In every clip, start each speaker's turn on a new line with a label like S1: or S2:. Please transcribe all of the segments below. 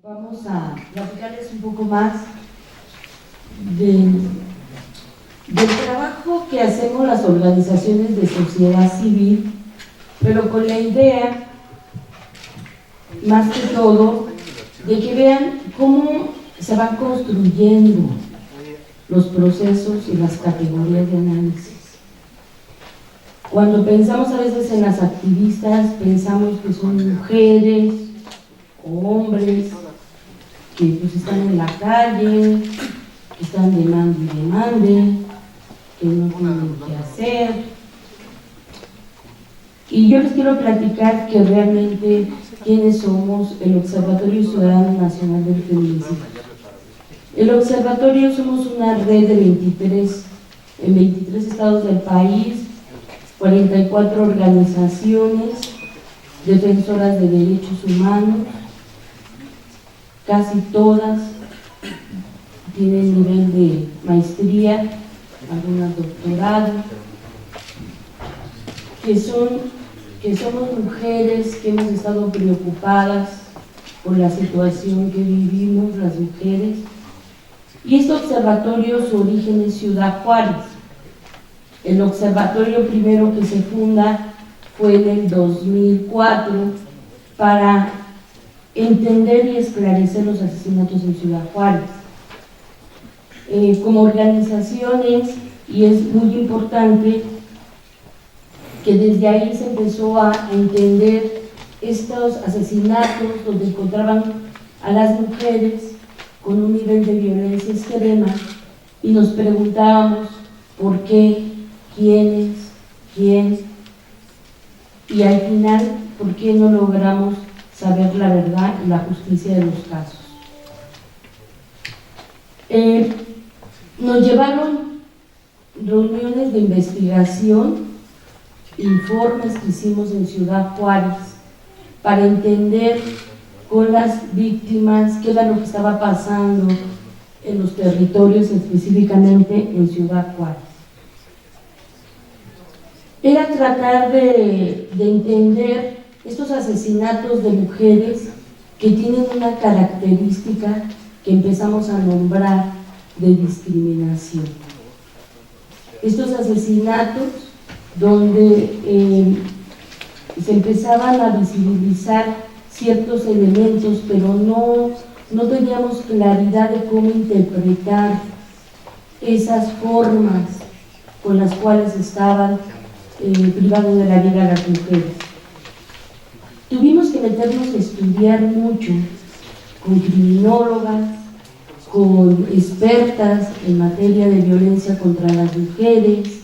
S1: Vamos a platicarles un poco más del trabajo que hacemos las organizaciones de sociedad civil, pero con la idea, más que todo, de que vean cómo se van construyendo los procesos y las categorías de análisis. Cuando pensamos a veces en las activistas, pensamos que son mujeres o hombres que pues están en la calle, que están demande y demande, que no tienen qué hacer. Y yo les quiero platicar que realmente quiénes somos el Observatorio Ciudadano Nacional del Feminicidio. El Observatorio somos una red de 23 estados del país, 44 organizaciones defensoras de derechos humanos. Casi todas tienen nivel de maestría, algunas doctorado, que somos mujeres que hemos estado preocupadas por la situación que vivimos las mujeres. Y este observatorio, su origen es Ciudad Juárez. El observatorio primero que se funda fue en el 2004 para entender y esclarecer los asesinatos en Ciudad Juárez. Como organizaciones, y es muy importante que desde ahí se empezó a entender estos asesinatos donde encontraban a las mujeres con un nivel de violencia extrema y nos preguntábamos por qué, quiénes, quién, y al final por qué no logramos saber la verdad y la justicia de los casos. Nos llevaron reuniones de investigación, informes que hicimos en Ciudad Juárez para entender con las víctimas qué era lo que estaba pasando en los territorios, específicamente en Ciudad Juárez. Era tratar de entender estos asesinatos de mujeres que tienen una característica que empezamos a nombrar de discriminación. Estos asesinatos donde se empezaban a visibilizar ciertos elementos, pero no teníamos claridad de cómo interpretar esas formas con las cuales estaban privando de la vida a las mujeres. Tuvimos que meternos a estudiar mucho con criminólogas, con expertas en materia de violencia contra las mujeres,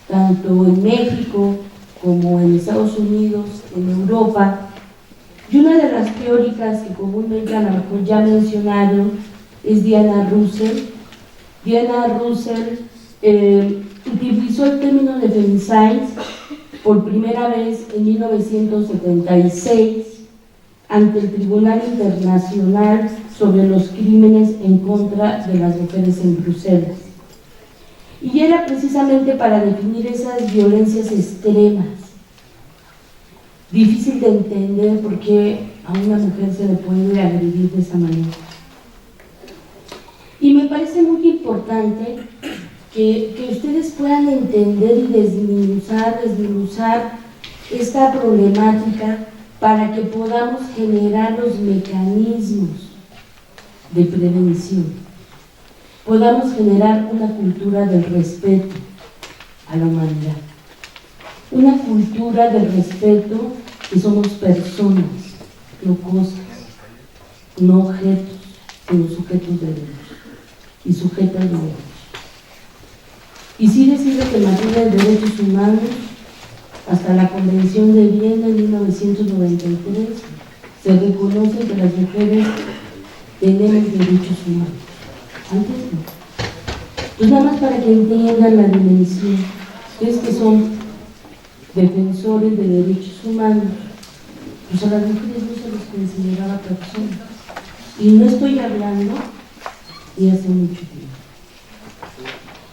S1: tanto en México como en Estados Unidos, en Europa. Y una de las teóricas que comúnmente a lo mejor ya mencionaron es Diana Russell. Diana Russell utilizó el término de femicides por primera vez en 1976 ante el Tribunal Internacional sobre los Crímenes en contra de las Mujeres en Bruselas. Y era precisamente para definir esas violencias extremas. Difícil de entender por qué a una mujer se le puede agredir de esa manera. Y me parece muy importante que ustedes puedan entender y desmenuzar esta problemática para que podamos generar los mecanismos de prevención, podamos generar una cultura del respeto a la humanidad, una cultura del respeto que somos personas, no cosas, no objetos, sino sujetos de derechos y sujetas de derechos. Y sí decirles que en materia de derechos humanos, hasta la Convención de Viena en 1993, se reconoce que las mujeres tenemos derechos humanos. Antes no. Pues nada más para que entiendan la dimensión. Ustedes que son defensores de derechos humanos, pues a las mujeres no se les consideraba personas. Y no estoy hablando de hace mucho tiempo.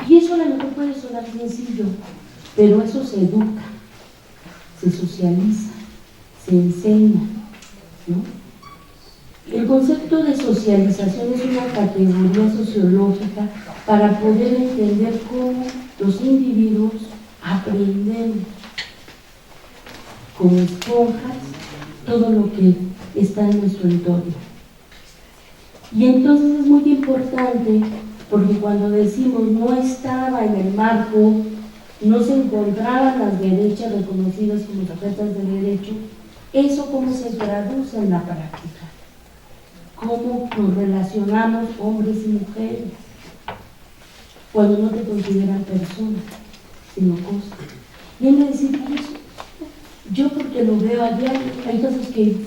S1: Y eso a lo mejor puede sonar sencillo, pero eso se educa, se socializa, se enseña, ¿no? El concepto de socialización es una categoría sociológica para poder entender cómo los individuos aprenden como esponjas todo lo que está en nuestro entorno. Y entonces es muy importante, porque cuando decimos no estaba en el marco, no se encontraban las derechas reconocidas como sujetas de derecho, eso cómo se traduce en la práctica, cómo nos relacionamos hombres y mujeres, cuando no te consideran personas, sino cosas. Y en decir, yo porque lo veo a diario, hay cosas que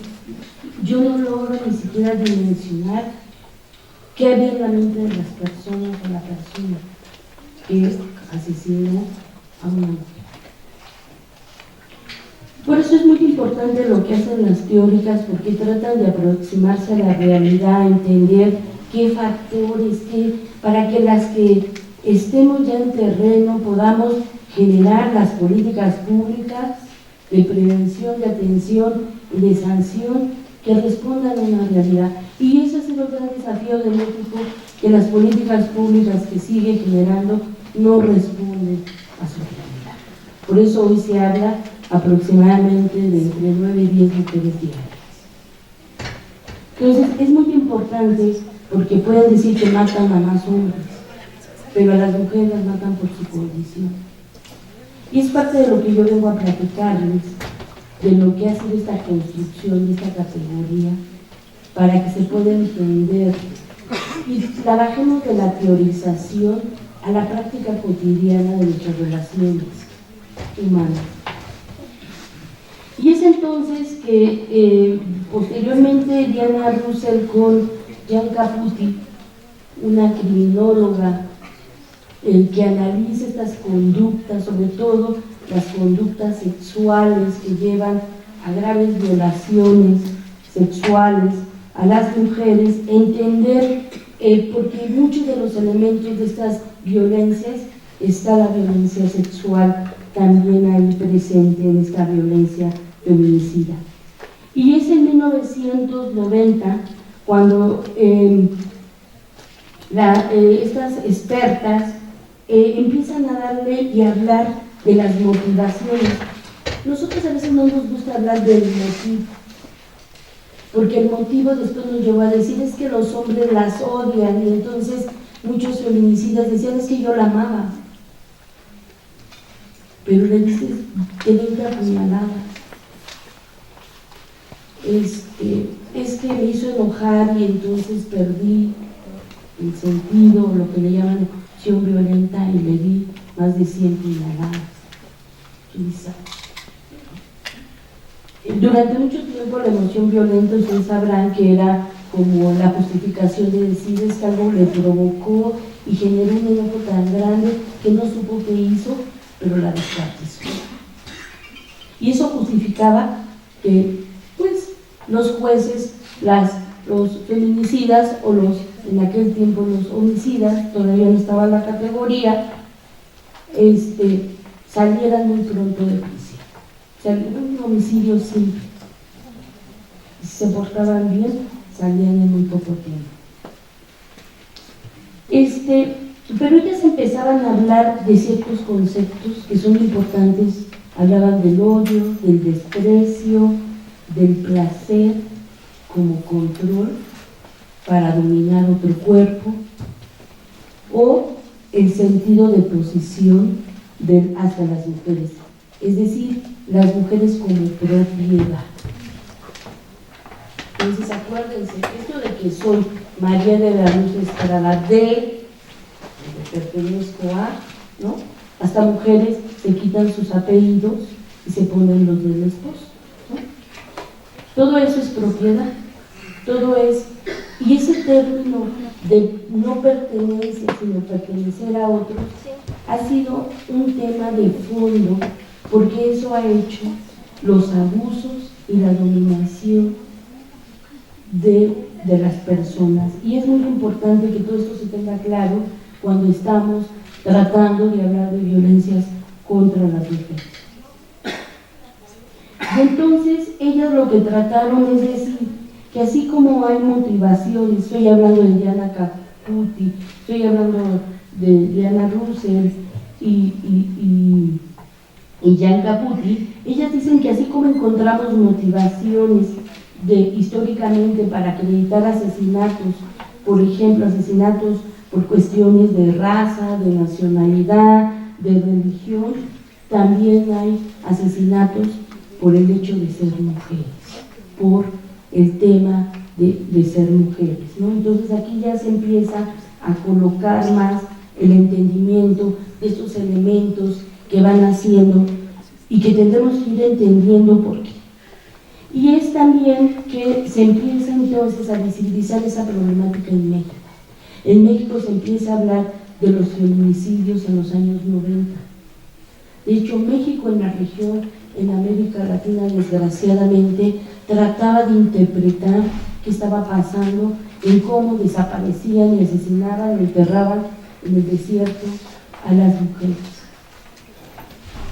S1: yo no logro ni siquiera dimensionar qué había en la mente de las personas o la persona que asesinó a una mujer. Por eso es muy importante lo que hacen las teóricas, porque tratan de aproximarse a la realidad, entender qué factores, para que las que estemos ya en terreno podamos generar las políticas públicas de prevención, de atención y de sanción que respondan a una realidad. Y ese ha sido el gran desafío de México, que las políticas públicas que sigue generando no responden a su realidad. Por eso hoy se habla aproximadamente de entre 9 y 10 mujeres diarias. Entonces es muy importante, porque pueden decir que matan a más hombres, pero a las mujeres las matan por su condición. Y es parte de lo que yo vengo a platicarles, de lo que ha sido esta construcción de esta categoría, para que se pueda entender y trabajemos de la teorización a la práctica cotidiana de nuestras relaciones humanas. Y es entonces que posteriormente Diana Russell con Jan Caputi, una criminóloga que analiza estas conductas, sobre todo las conductas sexuales que llevan a graves violaciones sexuales a las mujeres, entender, porque muchos de los elementos de estas violencias está la violencia sexual también ahí presente en esta violencia feminicida. Y es en 1990 cuando estas expertas empiezan a darle y a hablar de las motivaciones. Nosotros a veces no nos gusta hablar del motivo, porque el motivo después nos llevó a decir es que los hombres las odian, y entonces muchos feminicidas decían es que yo la amaba, pero le dices que venga apuñalada, es que me hizo enojar y entonces perdí el sentido, lo que le llaman acción violenta, y le di más de 100 puñaladas. Quizá. Durante mucho tiempo la emoción violenta, ustedes sabrán que era como la justificación de decir es que algo le provocó y generó un enojo tan grande que no supo qué hizo, pero la descuartizó. Y eso justificaba que pues los jueces, los feminicidas o en aquel tiempo los homicidas, todavía no estaba la categoría, salieran muy pronto de prisión. Salieron un homicidio simple. Y si se portaban bien, salían en muy poco tiempo. Pero ellas empezaban a hablar de ciertos conceptos que son importantes. Hablaban del odio, del desprecio, del placer como control para dominar otro cuerpo, o el sentido de posición hacia las mujeres, es decir, las mujeres como propiedad. Entonces acuérdense, esto de que soy María de la Luz Estrada que pertenezco a, ¿no? Hasta mujeres se quitan sus apellidos y se ponen los del esposo, ¿no? Todo eso es propiedad, todo es, y ese término de no pertenencia, sino pertenecer a otros, ha sido un tema de fondo, porque eso ha hecho los abusos y la dominación de las personas. Y es muy importante que todo esto se tenga claro cuando estamos tratando de hablar de violencias contra las mujeres. Y entonces ellas lo que trataron es decir que así como hay motivación, estoy hablando de Diana Caputi, estoy hablando de Diana Russell y Jan Caputi, ellas dicen que así como encontramos motivaciones históricamente para acreditar asesinatos, por ejemplo, asesinatos por cuestiones de raza, de nacionalidad, de religión, también hay asesinatos por el hecho de ser mujeres, por el tema de ser mujeres, ¿no? Entonces aquí ya se empieza a colocar más el entendimiento de estos elementos que van haciendo y que tendremos que ir entendiendo por qué. Y es también que se empieza entonces a visibilizar esa problemática en México. En México se empieza a hablar de los feminicidios en los años 90. De hecho, México en la región, en América Latina, desgraciadamente, trataba de interpretar qué estaba pasando, en cómo desaparecían y asesinaban y enterraban en el desierto a las mujeres.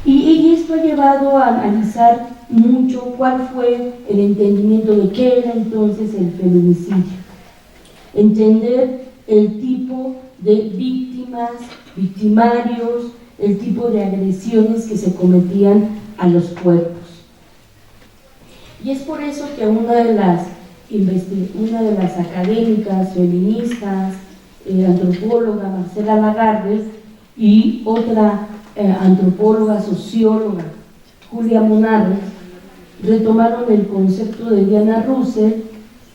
S1: Y esto ha llevado a analizar mucho cuál fue el entendimiento de qué era entonces el feminicidio. Entender el tipo de víctimas, victimarios, el tipo de agresiones que se cometían a los cuerpos. Y es por eso que una de las académicas feministas, antropóloga Marcela Lagarde, y otra antropóloga, socióloga, Julia Munarriz, retomaron el concepto de Diana Russell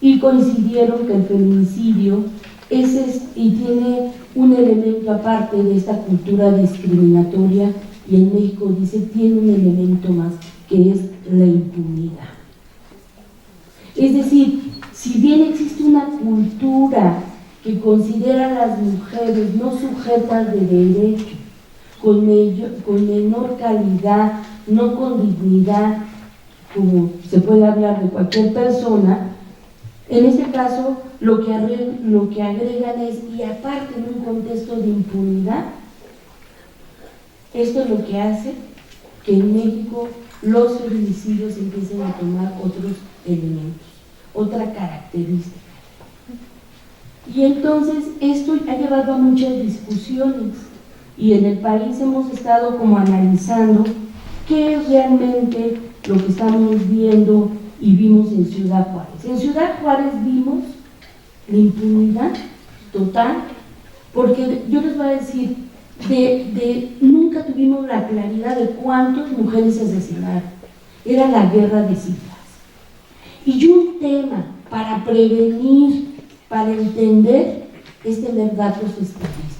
S1: y coincidieron que el feminicidio y tiene un elemento aparte de esta cultura discriminatoria, y en México dice tiene un elemento más, que es la impunidad. Es decir, si bien existe una cultura que considera a las mujeres no sujetas de derecho, con menor calidad, no con dignidad, como se puede hablar de cualquier persona, en este caso lo que agregan es, y aparte en un contexto de impunidad, esto es lo que hace que en México los feminicidios empiecen a tomar otros elementos, otra característica. Y entonces esto ha llevado a muchas discusiones, y en el país hemos estado como analizando qué es realmente lo que estamos viendo y vimos en Ciudad Juárez. En Ciudad Juárez vimos la impunidad total, porque yo les voy a decir, nunca tuvimos la claridad de cuántas mujeres se asesinaron. Era la guerra de cifras. Y un tema para prevenir, para entender, es tener datos estadísticos.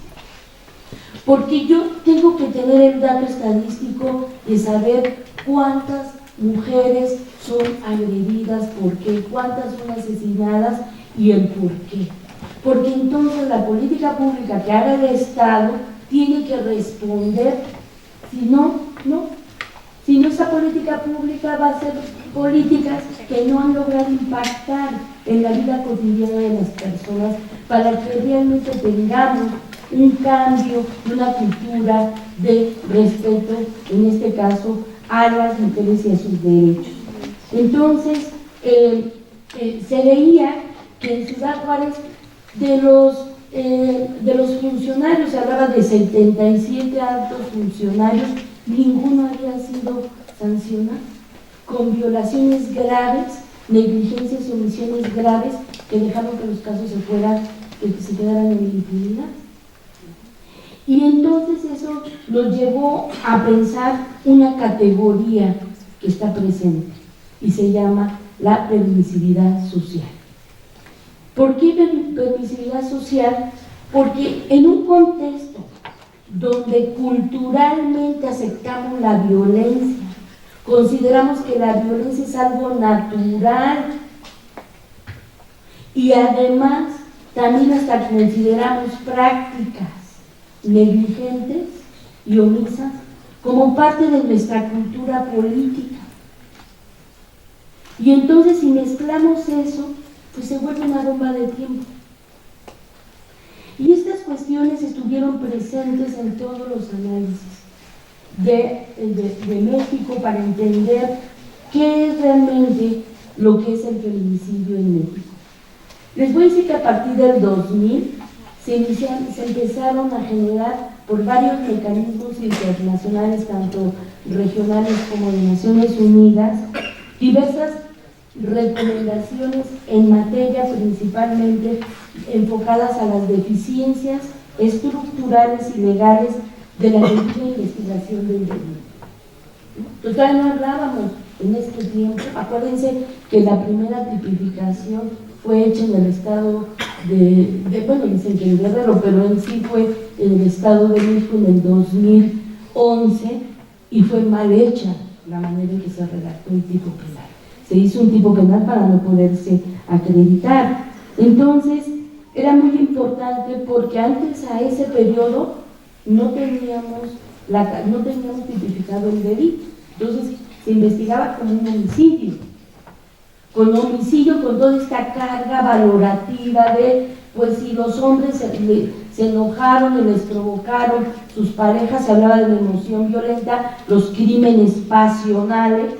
S1: Porque yo tengo que tener el dato estadístico de saber cuántas mujeres son agredidas, por qué, cuántas son asesinadas y el por qué. Porque entonces la política pública que haga el Estado tiene que responder, si no, esa política pública va a ser políticas que no han logrado impactar en la vida cotidiana de las personas para que realmente tengamos un cambio, una cultura de respeto, en este caso, a las mujeres y a sus derechos. Entonces, se veía que en Ciudad Juárez de los funcionarios, se hablaba de 77 altos funcionarios, ninguno había sido sancionado, con violaciones graves, negligencias y omisiones graves que dejaron que los casos se quedaran en la impunidad. Y entonces eso nos llevó a pensar una categoría que está presente y se llama la permisividad social. ¿Por qué permisividad social? Porque en un contexto donde culturalmente aceptamos la violencia, consideramos que la violencia es algo natural y además también hasta consideramos prácticas negligentes y omisas como parte de nuestra cultura política. Y entonces si mezclamos eso, pues se vuelve una bomba de tiempo. Y estas cuestiones estuvieron presentes en todos los análisis de México para entender qué es realmente lo que es el feminicidio en México. Les voy a decir que a partir del 2000 se empezaron a generar por varios mecanismos internacionales, tanto regionales como de Naciones Unidas, diversas recomendaciones en materia principalmente enfocadas a las deficiencias estructurales y legales de la debida investigación del delito. Total, no hablábamos en este tiempo. Acuérdense que la primera tipificación fue hecha en el estado bueno, dicen que en Guerrero, pero en sí fue en el Estado de México en el 2011 y fue mal hecha la manera en que se redactó el tipo penal. Se hizo un tipo penal para no poderse acreditar. Entonces, era muy importante porque antes a ese periodo no teníamos tipificado el delito. Entonces, se investigaba como un homicidio. Con homicidio, con toda esta carga valorativa de, pues si los hombres se enojaron y les provocaron sus parejas, se hablaba de la emoción violenta, los crímenes pasionales.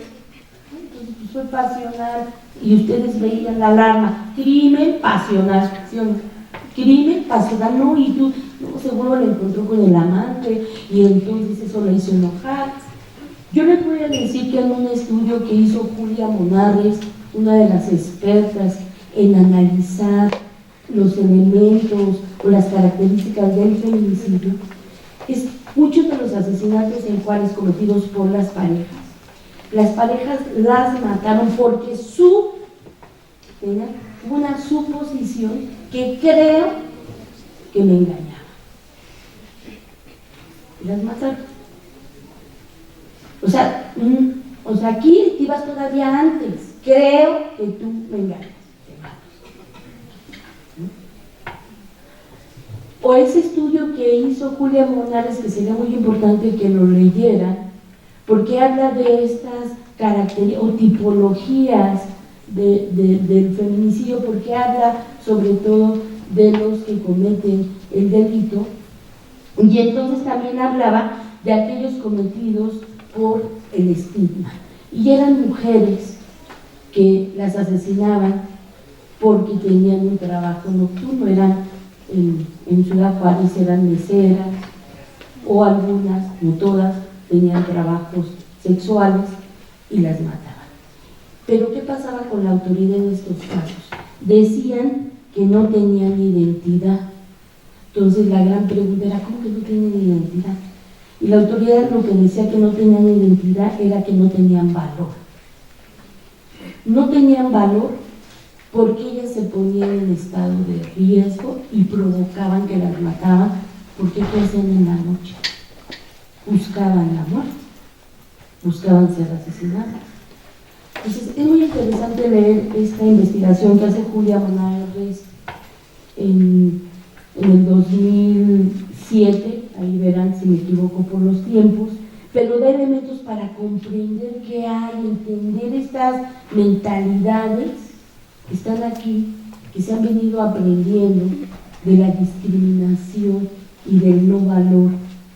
S1: Entonces, pues fue pasional y ustedes veían la alarma, crimen pasional, ¿sí o no? Crimen pasional, no, y tú no, seguro lo encontró con el amante y entonces eso le hizo enojar. Yo les voy a decir que en un estudio que hizo Julia Monares, una de las expertas en analizar los elementos o las características del feminicidio, es muchos de los asesinatos en Juárez cometidos por las parejas las mataron porque tenía una suposición que creo que me engañaba. Las mataron. O sea, aquí ibas todavía antes. Creo que tú me engañas. O ese estudio que hizo Julia Monares, que sería muy importante que lo leyeran, porque habla de estas características o tipologías del feminicidio, porque habla sobre todo de los que cometen el delito, y entonces también hablaba de aquellos cometidos por el estigma, y eran mujeres que las asesinaban porque tenían un trabajo nocturno, eran en Ciudad Juárez eran meseras, o algunas, no todas, tenían trabajos sexuales y las mataban. Pero ¿qué pasaba con la autoridad en estos casos? Decían que no tenían identidad. Entonces la gran pregunta era, ¿cómo que no tienen identidad? Y la autoridad lo que decía que no tenían identidad era que no tenían valor. No tenían valor porque ellas se ponían en estado de riesgo y provocaban que las mataban, porque ¿qué hacían en la noche? Buscaban la muerte, buscaban ser asesinadas. Entonces es muy interesante leer esta investigación que hace Julia Monares en el 2007, ahí verán si me equivoco por los tiempos, pero da elementos para comprender qué hay, entender estas mentalidades que están aquí, que se han venido aprendiendo de la discriminación y del no valor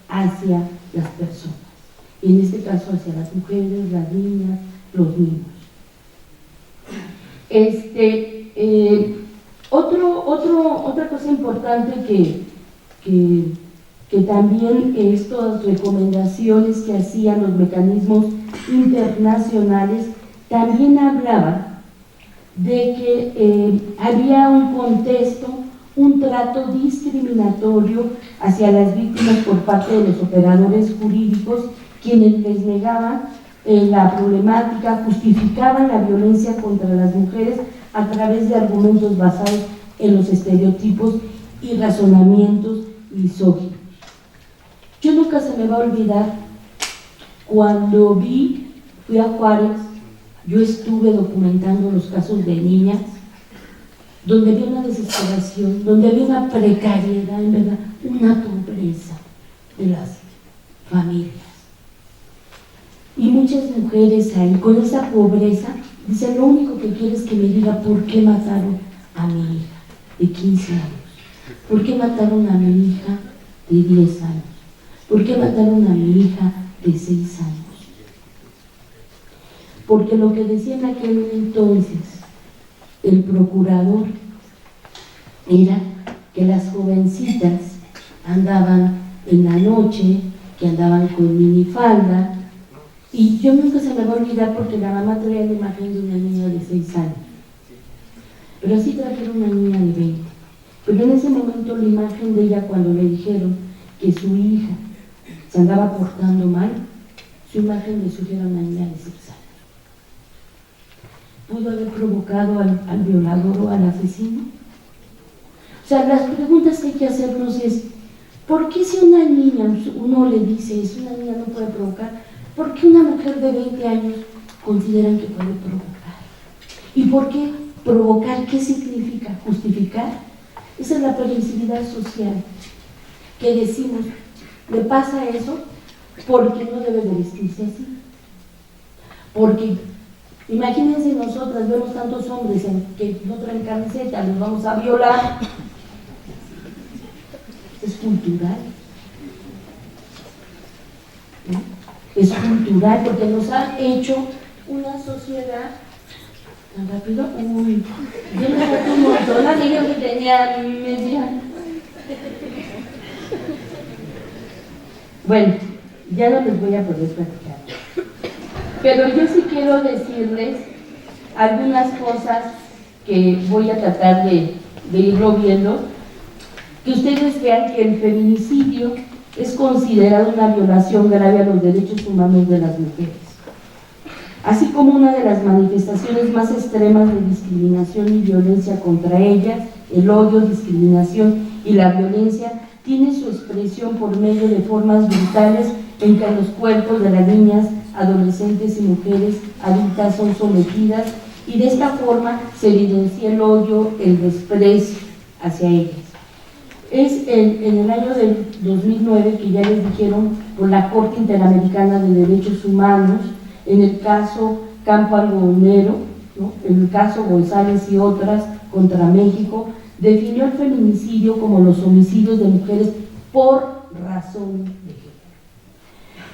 S1: hacia las personas, y en este caso hacia las mujeres, las niñas, los niños. Otra cosa importante que también estas recomendaciones que hacían los mecanismos internacionales también hablaban de que había un contexto, un trato discriminatorio hacia las víctimas por parte de los operadores jurídicos, quienes les negaban la problemática, justificaban la violencia contra las mujeres a través de argumentos basados en los estereotipos y razonamientos misóginos. Yo nunca se me va a olvidar cuando fui a Juárez. Yo estuve documentando los casos de niñas, donde había una desesperación, donde había una precariedad, en verdad, una pobreza de las familias. Y muchas mujeres ahí, con esa pobreza, dicen, lo único que quiero es que me diga por qué mataron a mi hija de 15 años, por qué mataron a mi hija de 10 años, por qué mataron a mi hija de 6 años. porque lo que decía en aquel entonces el procurador era que las jovencitas andaban en la noche, que andaban con minifalda, y yo nunca se me va a olvidar porque la mamá traía la imagen de una niña de 6 años, pero sí traía una niña de 20. Pero en ese momento la imagen de ella, cuando le dijeron que su hija se andaba portando mal, su imagen le sugiere a una niña de 6 años. ¿Pudo haber provocado al violador o al asesino? O sea, las preguntas que hay que hacernos es, ¿por qué si una niña, uno le dice eso, una niña no puede provocar? ¿Por qué una mujer de 20 años consideran que puede provocar? ¿Y por qué provocar? ¿Qué significa? ¿Justificar? Esa es la permisividad social, que decimos, le pasa eso porque no debe de vestirse así. Porque imagínense, nosotras vemos tantos hombres que no traen camiseta, los vamos a violar. Es cultural. ¿No? Es cultural porque nos ha hecho una sociedad tan rápido. Uy, yo me saco un montón, la niña que tenía media. Bueno, ya no les voy a poder platicar, pero yo sí quiero decirles algunas cosas que voy a tratar de irlo viendo, que ustedes vean que el feminicidio es considerado una violación grave a los derechos humanos de las mujeres, así como una de las manifestaciones más extremas de discriminación y violencia contra ellas. El odio, discriminación y la violencia tiene su expresión por medio de formas brutales en que los cuerpos de las niñas, adolescentes y mujeres adultas son sometidas, y de esta forma se evidencia el odio, el desprecio hacia ellas. Es en el año del 2009 que ya les dijeron por la Corte Interamericana de Derechos Humanos, en el caso Campo Algodonero, ¿no?, en el caso González y otras contra México, definió el feminicidio como los homicidios de mujeres por razón de género.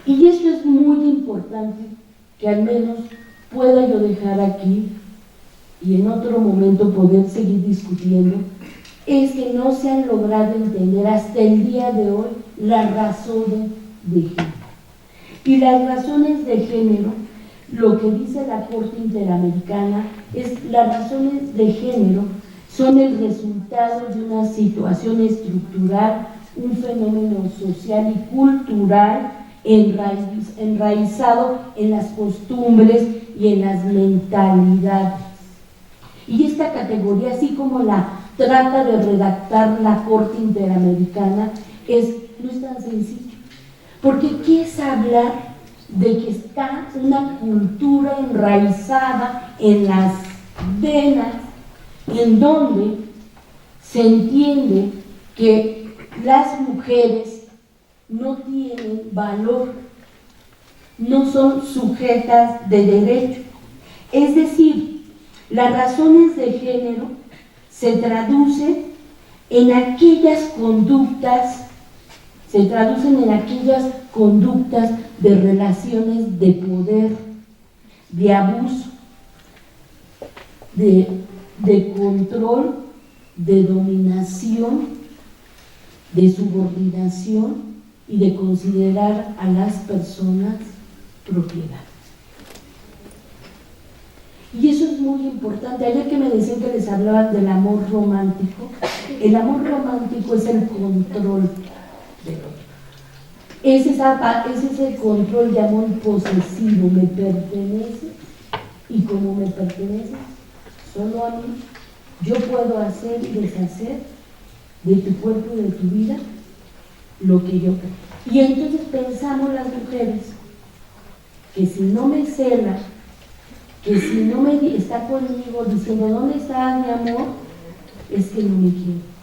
S1: Y esto es muy importante, que al menos pueda yo dejar aquí y en otro momento poder seguir discutiendo, es que no se han logrado entender hasta el día de hoy las razones de género. Y las razones de género, lo que dice la Corte Interamericana, es las razones de género son el resultado de una situación estructural, un fenómeno social y cultural enraizado en las costumbres y en las mentalidades. Y esta categoría, así como la trata de redactar la Corte Interamericana, no es tan sencillo. Porque ¿qué es hablar de que está una cultura enraizada en las venas, en donde se entiende que las mujeres no tienen valor, no son sujetas de derecho? Es decir, las razones de género se traducen en aquellas conductas, de relaciones de poder, de abuso, de control, de dominación, de subordinación y de considerar a las personas propiedad. Y eso es muy importante. Ayer que me decían que les hablaban del amor romántico, el amor romántico es el control del otro. Ese es el control de amor posesivo. Me pertenece, y como me pertenece solo a mí, yo puedo hacer y deshacer de tu cuerpo y de tu vida lo que yo quiero. Y entonces pensamos las mujeres que si no me cela, que si no me está conmigo diciendo ¿dónde estás, mi amor?, es que no me quiere.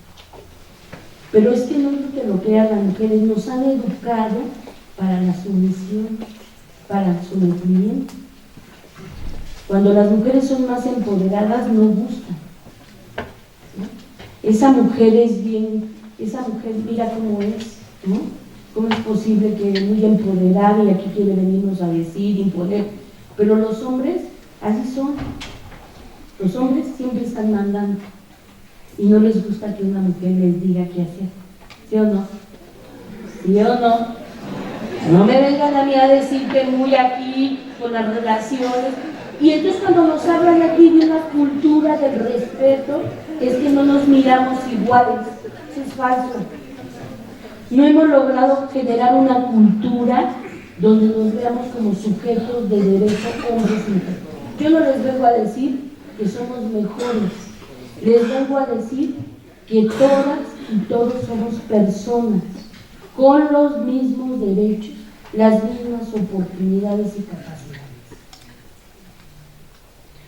S1: Pero es que no es que lo crean las mujeres, nos han educado para la sumisión, para el sometimiento. Cuando las mujeres son más empoderadas no gustan, ¿no? Esa mujer es bien, esa mujer mira cómo es, ¿no? ¿Cómo es posible que muy empoderada y aquí quiere venirnos a decir, imponer? Pero los hombres, así son. Los hombres siempre están mandando y no les gusta que una mujer les diga qué hacer. ¿Sí o no? ¿Sí o no? No me vengan a mí a decir que muy aquí con las relaciones. Y entonces cuando nos hablan aquí de una cultura del respeto, es que no nos miramos iguales. Eso es falso. No hemos logrado generar una cultura donde nos veamos como sujetos de derecho, hombres y mujeres. Yo no les vengo a decir que somos mejores, les vengo a decir que todas y todos somos personas con los mismos derechos, las mismas oportunidades y capacidades.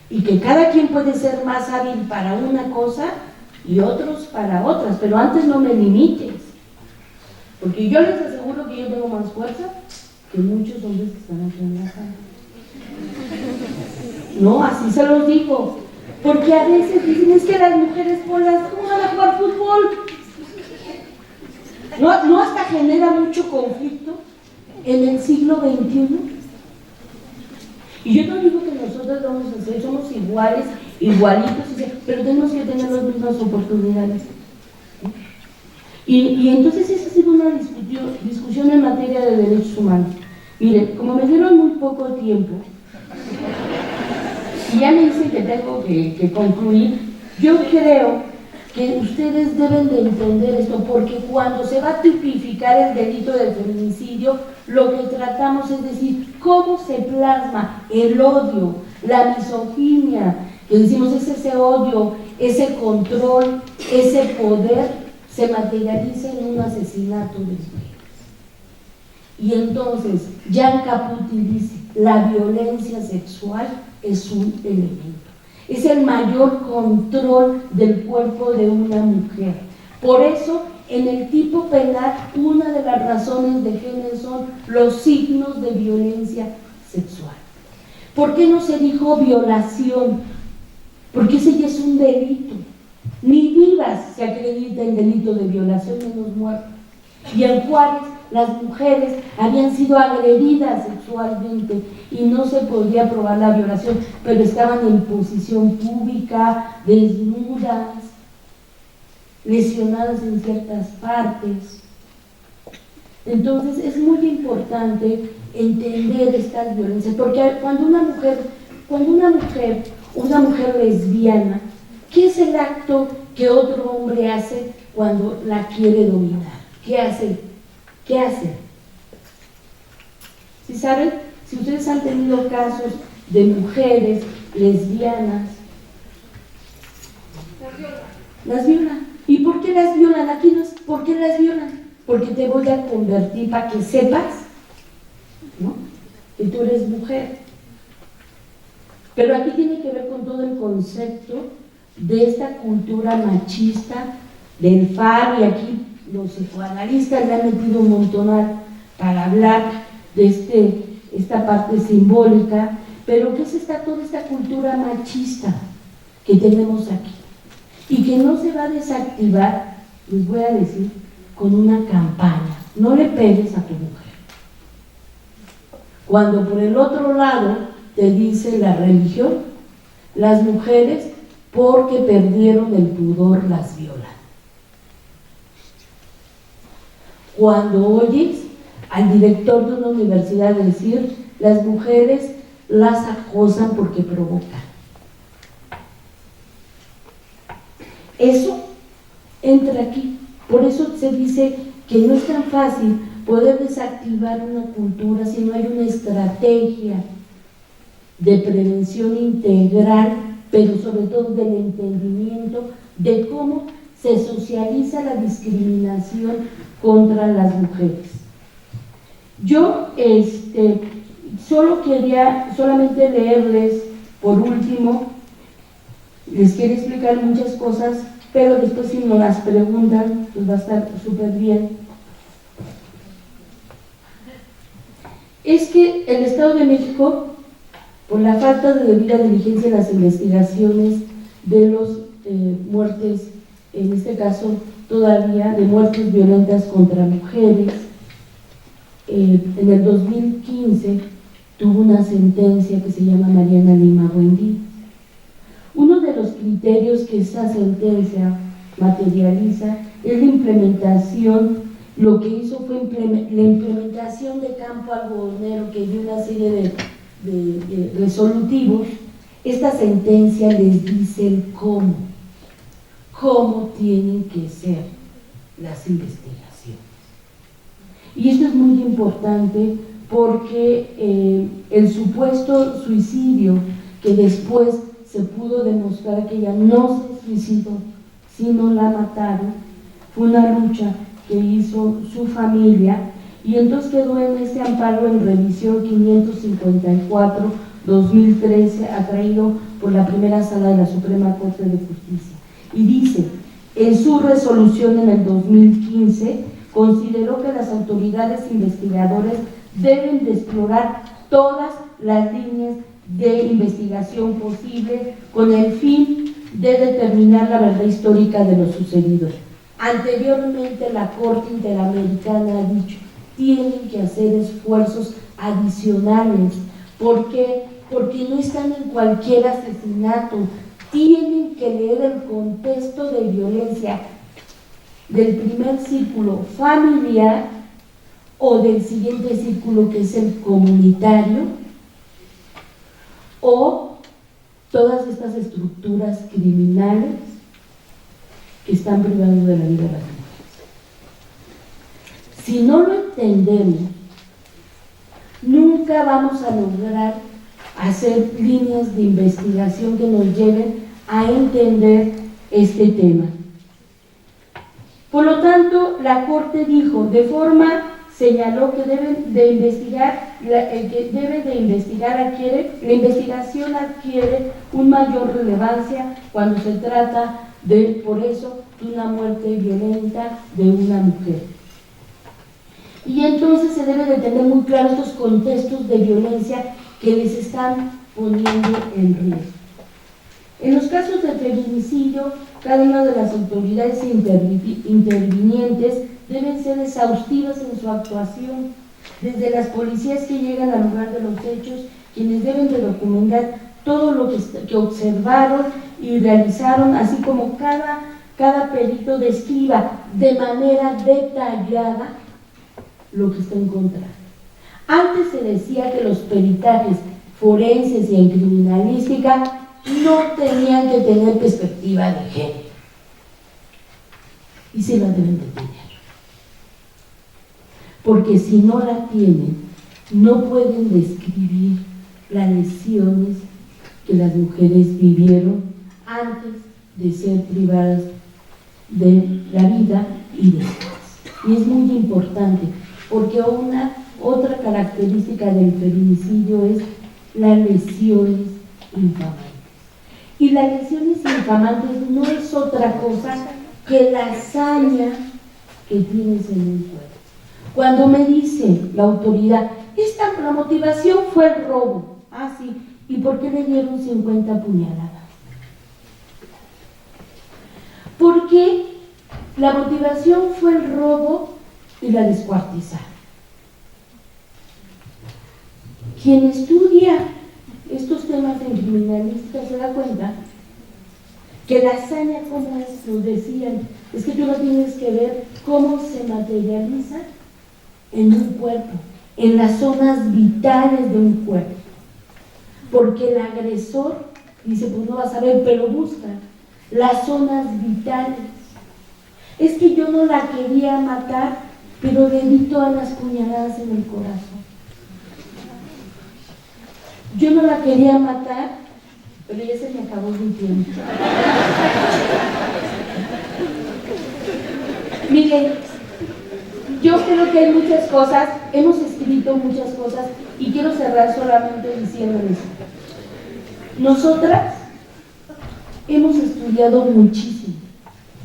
S1: Y que cada quien puede ser más hábil para una cosa y otros para otras, pero antes no me limites, porque yo les aseguro que yo tengo más fuerza que muchos hombres que están aquí en la sala. No, así se los digo, porque a veces dicen, es que las mujeres ponlas, ¿cómo van a jugar fútbol? ¿No hasta genera mucho conflicto en el siglo XXI? Y yo no digo que nosotros vamos a ser, somos iguales, igualitos, pero tenemos que tener las mismas oportunidades. Y entonces esa ha sido una discusión en materia de derechos humanos. Miren, como me dieron muy poco tiempo, y ya me dicen que tengo que concluir, yo creo que ustedes deben de entender esto, porque cuando se va a tipificar el delito de feminicidio, lo que tratamos es decir, cómo se plasma el odio, la misoginia, que decimos es ese odio, ese control, ese poder, se materializa en un asesinato de mujeres. Y entonces, Jan Caputi dice, la violencia sexual es un elemento. Es el mayor control del cuerpo de una mujer. Por eso, en el tipo penal, una de las razones de género son los signos de violencia sexual. ¿Por qué no se dijo violación? Porque ese ya es un delito. Ni vivas se acredita el delito de violación, menos muertas. Y en Juárez, las mujeres habían sido agredidas sexualmente y no se podía probar la violación, pero estaban en posición pública, desnudas, lesionadas en ciertas partes. Entonces es muy importante entender estas violencias, porque cuando una mujer lesbiana, ¿qué es el acto que otro hombre hace cuando la quiere dominar? ¿Qué hace? ¿Qué hace? ¿Sí saben? Si ustedes han tenido casos de mujeres lesbianas, las violan. ¿Y por qué las violan? Aquí no es ¿por qué las violan? Porque te voy a convertir para que sepas, ¿no?, que tú eres mujer. Pero aquí tiene que ver con todo el concepto de esta cultura machista del faro, y aquí los psicoanalistas le han metido un montonal para hablar de esta parte simbólica. Pero ¿qué es toda esta cultura machista que tenemos aquí? Y que no se va a desactivar, les voy a decir, con una campaña. No le pegues a tu mujer. Cuando por el otro lado te dice la religión, las mujeres, porque perdieron el pudor, las violan. Cuando oyes al director de una universidad decir, las mujeres las acosan porque provocan. Eso entra aquí. Por eso se dice que no es tan fácil poder desactivar una cultura si no hay una estrategia de prevención integral, pero sobre todo del entendimiento de cómo se socializa la discriminación contra las mujeres. Yo solamente leerles, por último, les quiero explicar muchas cosas, pero después si nos las preguntan, pues va a estar súper bien. Es que el Estado de México, por la falta de debida diligencia en las investigaciones de las muertes, en este caso todavía de muertes violentas contra mujeres, en el 2015 tuvo una sentencia que se llama Mariana Lima Buendía. Uno de los criterios que esa sentencia materializa es la implementación. Lo que hizo fue la implementación de campo algodonero, que dio una serie de resolutivos. Esta sentencia les dice el cómo tienen que ser las investigaciones. Y esto es muy importante porque el supuesto suicidio, que después se pudo demostrar que ella no se suicidó, sino la mataron, fue una lucha que hizo su familia, y entonces quedó en este amparo en revisión 554-2013, atraído por la primera sala de la Suprema Corte de Justicia. Y dice, en su resolución en el 2015, consideró que las autoridades investigadoras deben de explorar todas las líneas de investigación posible con el fin de determinar la verdad histórica de lo sucedido. Anteriormente la Corte Interamericana ha dicho, tienen que hacer esfuerzos adicionales. ¿Por qué? Porque no están en cualquier asesinato, tienen que leer el contexto de violencia del primer círculo familiar o del siguiente círculo, que es el comunitario, o todas estas estructuras criminales que están privando de la vida de las mujeres. Si no lo entendemos, nunca vamos a lograr hacer líneas de investigación que nos lleven a entender este tema. Por lo tanto, la Corte dijo, señaló que la investigación adquiere una mayor relevancia cuando se trata por eso, de una muerte violenta de una mujer. Y entonces se debe de tener muy claros estos contextos de violencia que les están poniendo en riesgo. En los casos de feminicidio, cada una de las autoridades intervinientes deben ser exhaustivas en su actuación, desde las policías que llegan al lugar de los hechos, quienes deben de documentar todo lo que observaron y realizaron, así como cada perito describa de manera detallada lo que está encontrado. Antes se decía que los peritajes forenses y en criminalística no tenían que tener perspectiva de género, y sí la deben de tener, porque si no la tienen, no pueden describir las lesiones que las mujeres vivieron antes de ser privadas de la vida y después. Y es muy importante, porque otra característica del feminicidio es las lesiones infamantes. Y las lesiones infamantes no es otra cosa que la hazaña que tienes en un cuerpo. Cuando me dice la autoridad, la motivación fue el robo. Ah, sí. ¿Y por qué le dieron 50 puñaladas? Porque la motivación fue el robo y la descuartizaron. Quien estudia estos temas en criminalística se da cuenta que la hazaña, como es, nos decían, es que tú no tienes que ver cómo se materializa en un cuerpo, en las zonas vitales de un cuerpo, porque el agresor dice, pues no vas a ver, pero busca las zonas vitales. Es que yo no la quería matar, pero le di todas las puñaladas en el corazón. Yo no la quería matar, pero ya se me acabó mi tiempo. Miren, yo creo que hay muchas cosas, hemos escrito muchas cosas, y quiero cerrar solamente diciéndoles, nosotras hemos estudiado muchísimo,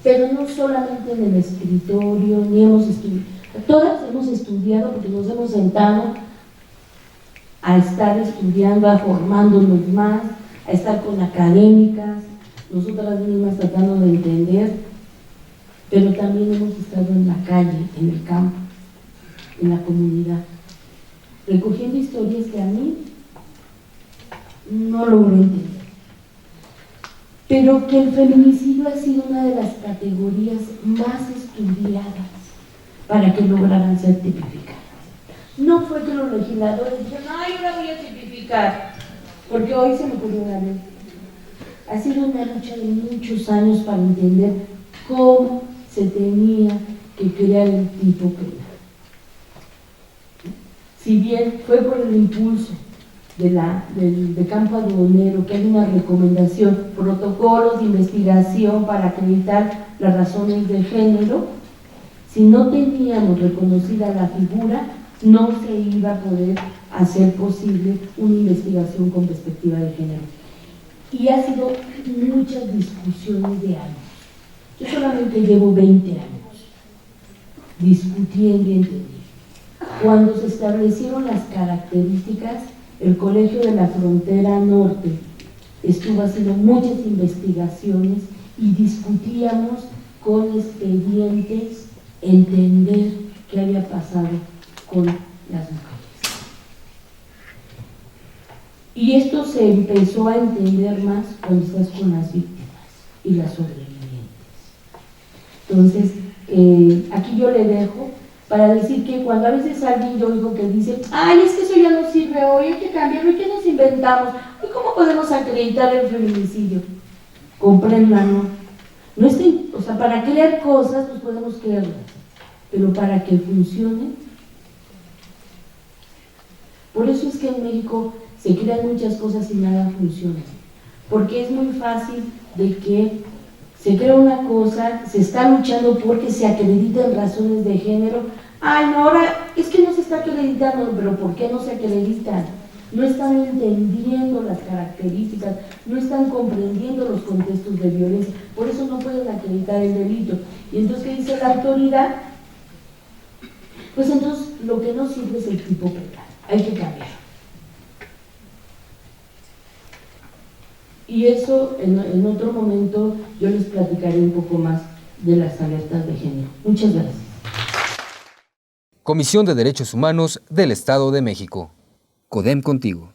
S1: pero no solamente en el escritorio, ni hemos estudiado, todas hemos estudiado porque nos hemos sentado a estar estudiando, a formándonos más, a estar con académicas, nosotras mismas tratando de entender, pero también hemos estado en la calle, en el campo, en la comunidad. recogiendo historias que a mí no logro entender. Pero que el feminicidio ha sido una de las categorías más estudiadas para que lograran ser tipificadas. No fue que los legisladores dijeron, ay, ahora voy a tipificar, porque hoy se me ocurrió una ley. Ha sido una lucha de muchos años para entender cómo se tenía que crear el tipo penal. Si bien fue por el impulso de campo aduanero, que hay una recomendación, protocolos de investigación para acreditar las razones de género, si no teníamos reconocida la figura, no se iba a poder hacer posible una investigación con perspectiva de género. Y ha sido muchas discusiones de años. Yo solamente llevo 20 años discutiendo y entendiendo. Cuando se establecieron las características, el Colegio de la Frontera Norte estuvo haciendo muchas investigaciones y discutíamos con expedientes entender qué había pasado con las mujeres. Y esto se empezó a entender más cuando estás con las víctimas y las sobrevivientes. Entonces, aquí yo le dejo para decir que cuando a veces alguien yo oigo que dice, ay, es que eso ya no sirve hoy, hay que cambiarlo, ¿y qué nos inventamos? ¿Y cómo podemos acreditar el feminicidio? Compréndanlo. No o sea, para crear cosas, pues podemos crearlas, pero para que funcione. Por eso es que en México se crean muchas cosas y nada funciona, porque es muy fácil de que se crea una cosa, se está luchando porque se acrediten razones de género. Ay, no, ahora es que no se está acreditando, pero ¿por qué no se acreditan? No están entendiendo las características, no están comprendiendo los contextos de violencia, por eso no pueden acreditar el delito. Y entonces, ¿qué dice la autoridad? Pues entonces lo que no sirve es el tipo penal, hay que cambiar. Y eso en otro momento yo les platicaré un poco más de las alertas de género. Muchas gracias.
S2: Comisión de Derechos Humanos del Estado de México. CODEM contigo.